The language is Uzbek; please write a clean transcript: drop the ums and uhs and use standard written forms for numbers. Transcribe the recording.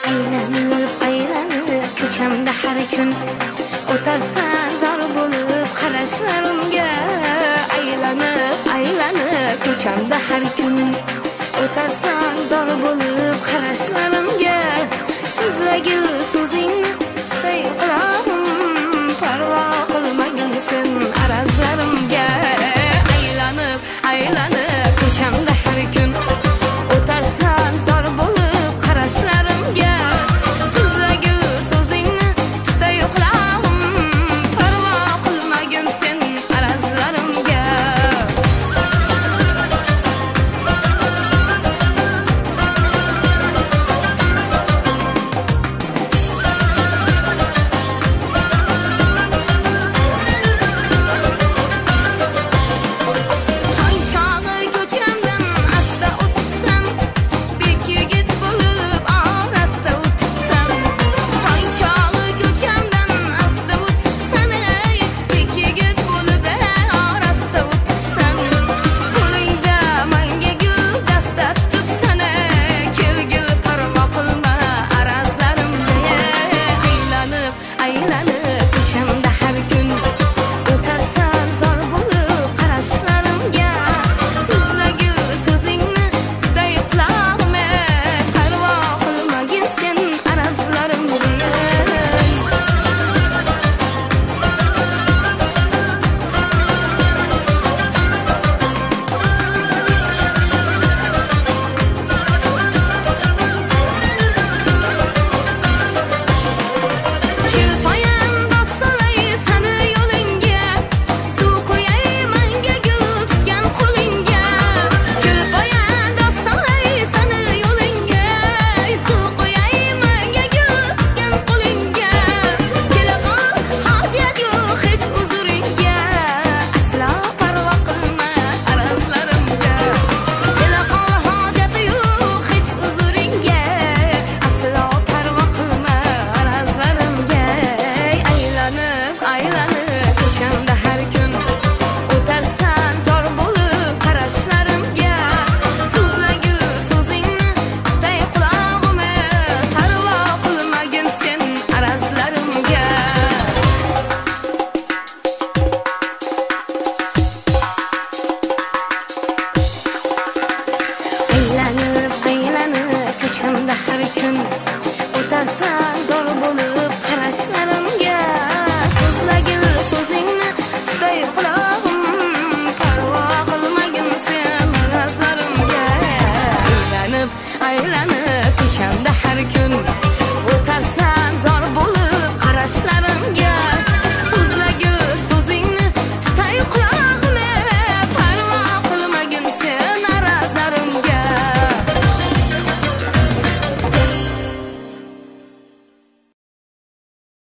Aylanıp aylanıp ko'chamda har kun o'tarsan zor bo'lib qarashlarimga. Aylanıp aylanıp ko'chamda har kun o'tarsan zor bo'lib qarashlarimga. So'zlagil so'zingni tutay quloqim, parvo qilmagin sen arazlarimga. Aylanıp aylanıp ko'chamda har kun o'tarsan zor bo'lib qarashlarimga. So'zlagil so'zingni tutay quloqim, parvo qilmagin sen arazlarimga. Ko'chamda har kun o'tarsan zor bo'lib qarashlarimga. So'zlagil so'zingni tutay quloqim, parvo qilmagin sen arazlarimga. Aylanib aylanib ko'chamda har kun o'tarsan